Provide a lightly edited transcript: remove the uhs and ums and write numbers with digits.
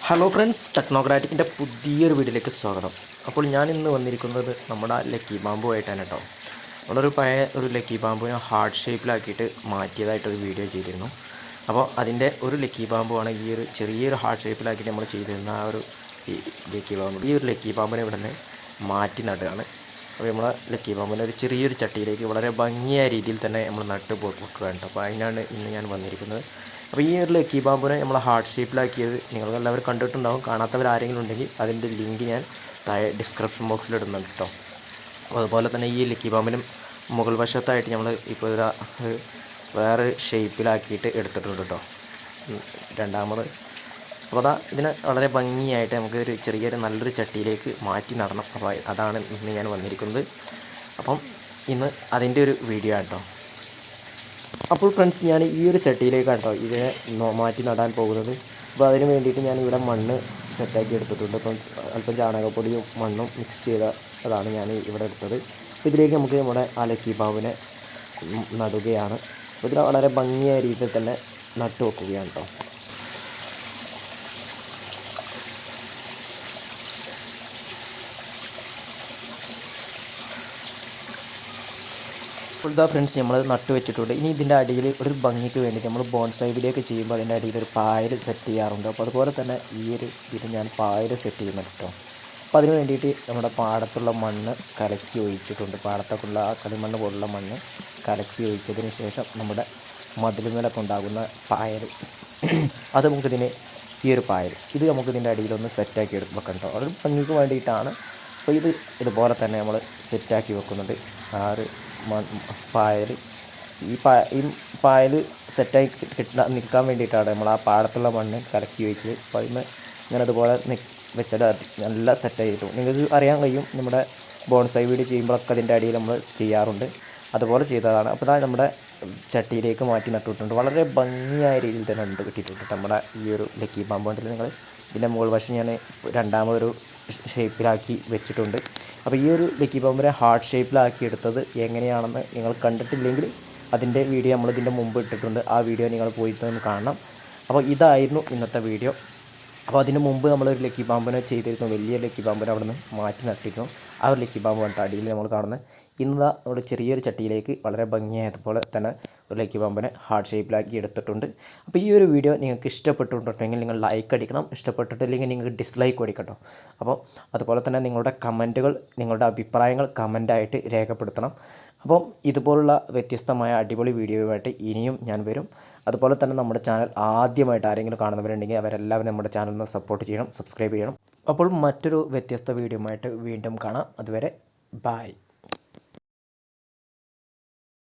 Hello friends, ടെക്നോക്രാറ്റിക്കിൻ്റെ പുതിയൊരു വീഡിയോയിലേക്ക് സ്വാഗതം. അപ്പോൾ ഞാൻ ഇന്ന് വന്നിരിക്കുന്നത് നമ്മുടെ ലക്കി ബാമ്പുമായിട്ടാണ് കേട്ടോ. നമ്മളൊരു പഴയ ഒരു ലക്കി ബാമ്പുവിനെ ഹാർട്ട് ഷേപ്പിലാക്കിയിട്ട് മാറ്റിയതായിട്ടൊരു വീഡിയോ ചെയ്തിരുന്നു. അപ്പോൾ അതിൻ്റെ ഒരു ലക്കി ബാമ്പുവാണ് ഈ ഒരു ചെറിയൊരു ഹാർട്ട് ഷേപ്പിലാക്കിയിട്ട് നമ്മൾ ചെയ്തിരുന്ന ആ ഒരു ലക്കി ബാമ്പ്. ഈ ഒരു ലക്കി ബാമ്പിനെ ഇവിടെ നിന്ന് മാറ്റി നടുകയാണ്. അപ്പോൾ നമ്മളെ ലക്കി ബാമ്പിനെ ഒരു ചെറിയൊരു ചട്ടിയിലേക്ക് വളരെ ഭംഗിയായ രീതിയിൽ തന്നെ നമ്മൾ നട്ട് വെക്കുകയാണ് കേട്ടോ. അപ്പോൾ അതിനാണ് ഇന്ന് ഞാൻ വന്നിരിക്കുന്നത്. അപ്പോൾ ഈ ഒരു ലക്കി ബാമ്പുനെ നമ്മൾ ഹാർട്ട് ഷേപ്പിലാക്കിയത് നിങ്ങളെല്ലാവരും കണ്ടിട്ടുണ്ടാകും. കാണാത്തവർ ആരെങ്കിലും ഉണ്ടെങ്കിൽ അതിൻ്റെ ലിങ്ക് ഞാൻ താഴെ ഡിസ്ക്രിപ്ഷൻ ബോക്സിൽ ഇടുന്നുണ്ട് കേട്ടോ. അപ്പോൾ അതുപോലെ തന്നെ ഈ ലക്കി ബാമ്പിനും മുകൾ വശത്തായിട്ട് നമ്മൾ ഇപ്പോൾ ഇതാ വേറെ ഷേപ്പിലാക്കിയിട്ട് എടുത്തിട്ടുണ്ട് കേട്ടോ, രണ്ടാമത്. അപ്പോൾ അതാ ഇതിനെ വളരെ ഭംഗിയായിട്ട് നമുക്ക് ഒരു ചെറിയൊരു നല്ലൊരു ചട്ടിയിലേക്ക് മാറ്റി നടണം. അപ്പോൾ അതാണ് ഇന്ന് ഞാൻ വന്നിരിക്കുന്നത്. അപ്പം ഇന്ന് അതിൻ്റെ ഒരു വീഡിയോ ആണ് കേട്ടോ. അപ്പോൾ ഫ്രണ്ട്സ്, ഞാൻ ഈ ഒരു ചട്ടിയിലേക്കാണ് കേട്ടോ ഇതിനെ മാറ്റി നടാൻ പോകുന്നത്. അപ്പോൾ അതിന് വേണ്ടിയിട്ട് ഞാൻ ഇവിടെ മണ്ണ് സെറ്റാക്കി എടുത്തിട്ടുണ്ട്. അപ്പം അല്പം ചാണകപ്പൊടിയും മണ്ണും മിക്സ് ചെയ്തതാണ് ഞാൻ ഇവിടെ എടുത്തത്. അപ്പോൾ ഇതിലേക്ക് നമുക്ക് നമ്മുടെ ആ ലക്കി ബാമ്പിനെ നടുകയാണ്. അപ്പോൾ ഇതിൽ വളരെ ഭംഗിയായ രീതിയിൽ തന്നെ നട്ടു വെക്കുകയാണ് കേട്ടോ. അപ്പോൾ ഇതാ ഫ്രണ്ട്സ്, നമ്മൾ നട്ട് വെച്ചിട്ടുണ്ട്. ഇനി ഇതിൻ്റെ അടിയിൽ ഒരു ഭംഗിക്ക് വേണ്ടിയിട്ട് നമ്മൾ ബോൺസായി വീഡിയോയൊക്കെ ചെയ്യുമ്പോൾ അതിൻ്റെ അടിയിൽ ഒരു പായൽ സെറ്റ് ചെയ്യാറുണ്ട്. അപ്പോൾ അതുപോലെ തന്നെ ഈ ഒരു ഇതിൽ ഞാൻ പായൽ സെറ്റ് ചെയ്യുന്നുണ്ട് കേട്ടോ. അപ്പോൾ അതിന് വേണ്ടിയിട്ട് നമ്മുടെ പാടത്തുള്ള മണ്ണ് കലക്കി ഒഴിച്ചിട്ടുണ്ട്. പാടത്തൊക്കെയുള്ള ആ കളിമണ്ണ് പോലുള്ള മണ്ണ് കലക്കി ഒഴിച്ചതിന് ശേഷം നമ്മുടെ മതിലുമേലൊക്കെ ഉണ്ടാകുന്ന പായൽ അത് നമുക്കിതിന് ഈ ഒരു പായൽ ഇത് നമുക്കിതിൻ്റെ അടിയിലൊന്ന് സെറ്റാക്കി വെക്കാം കേട്ടോ. ഒരു ഭംഗിക്ക് വേണ്ടിയിട്ടാണ്. അപ്പോൾ ഇതുപോലെ തന്നെ നമ്മൾ സെറ്റാക്കി വെക്കുന്നുണ്ട്. ആ ഒരു പായൽ ഈ പായൽ സെറ്റായി നിൽക്കാൻ വേണ്ടിയിട്ടാണ് നമ്മൾ ആ പാടത്തുള്ള മണ്ണ് കലക്കി വെച്ചത്. അപ്പോൾ അതിന് ഇങ്ങനെ അതുപോലെ വെച്ചാൽ നല്ല സെറ്റായി കിട്ടും. നിങ്ങൾക്ക് അറിയാൻ കഴിയും, നമ്മുടെ ബോൺസായി വീഡിയോ ചെയ്യുമ്പോഴൊക്കെ അതിൻ്റെ അടിയിൽ നമ്മൾ ചെയ്യാറുണ്ട്. അതുപോലെ ചെയ്തതാണ്. അപ്പോൾ അതായത് നമ്മുടെ ചട്ടിയിലേക്ക് മാറ്റി നട്ടിട്ടുണ്ട്. വളരെ ഭംഗിയായ രീതിയിൽ തന്നെ ഉണ്ട് കിട്ടിയിട്ടുണ്ട് നമ്മുടെ ഈ ഒരു ലക്കി ബാമ്പ്. കണ്ടിട്ട് നിങ്ങൾ ഇതിൻ്റെ മുകൾ വശം ഞാൻ രണ്ടാമതൊരു ഷേപ്പിലാക്കി വെച്ചിട്ടുണ്ട്. അപ്പോൾ ഈ ഒരു ലക്കി ബാമ്പിനെ ഹാർട്ട് ഷേപ്പിലാക്കി എടുത്തത് എങ്ങനെയാണെന്ന് നിങ്ങൾ കണ്ടിട്ടില്ലെങ്കിൽ അതിൻ്റെ വീഡിയോ നമ്മൾ ഇതിൻ്റെ മുമ്പ് ഇട്ടിട്ടുണ്ട്. ആ വീഡിയോ നിങ്ങൾ പോയിട്ട് കാണണം. അപ്പോൾ ഇതായിരുന്നു ഇന്നത്തെ വീഡിയോ. അപ്പോൾ അതിന് മുമ്പ് നമ്മളൊരു ലക്കി ബാമ്പിനെ ചെയ്തിരുന്നു. വലിയ ലക്കി ബാമ്പിനെ അവിടെ നിന്ന് മാറ്റി നട്ടിരുന്നു. ആ ഒരു ലക്കി ബാമ്പ് കണ്ട അടിയിൽ നമ്മൾ കാണുന്നത് ഇന്ന് നമ്മുടെ ചെറിയൊരു ചട്ടിയിലേക്ക് വളരെ ഭംഗിയായതുപോലെ തന്നെ ഒരു ലക്കി ബാമ്പിനെ ഹാർട്ട് ഷേപ്പിലാക്കി എടുത്തിട്ടുണ്ട്. അപ്പോൾ ഈ ഒരു വീഡിയോ നിങ്ങൾക്ക് ഇഷ്ടപ്പെട്ടിട്ടുണ്ടെങ്കിൽ നിങ്ങൾ ലൈക്ക് അടിക്കണം. ഇഷ്ടപ്പെട്ടിട്ടില്ലെങ്കിൽ നിങ്ങൾക്ക് ഡിസ്ലൈക്ക് അടിക്കട്ടോ. അപ്പോൾ അതുപോലെ തന്നെ നിങ്ങളുടെ കമൻറ്റുകൾ, നിങ്ങളുടെ അഭിപ്രായങ്ങൾ കമൻ്റായിട്ട് രേഖപ്പെടുത്തണം. അപ്പം ഇതുപോലുള്ള വ്യത്യസ്തമായ അടിപൊളി വീഡിയോയുമായിട്ട് ഇനിയും ഞാൻ വരും. അതുപോലെ തന്നെ നമ്മുടെ ചാനൽ ആദ്യമായിട്ട് ആരെങ്കിലും കാണുന്നവരുണ്ടെങ്കിൽ അവരെല്ലാവരും നമ്മുടെ ചാനലിന് സപ്പോർട്ട് ചെയ്യണം, സബ്സ്ക്രൈബ് ചെയ്യണം. അപ്പോൾ മറ്റൊരു വ്യത്യസ്ത വീഡിയോയുമായിട്ട് വീണ്ടും കാണാം. അതുവരെ ബൈ.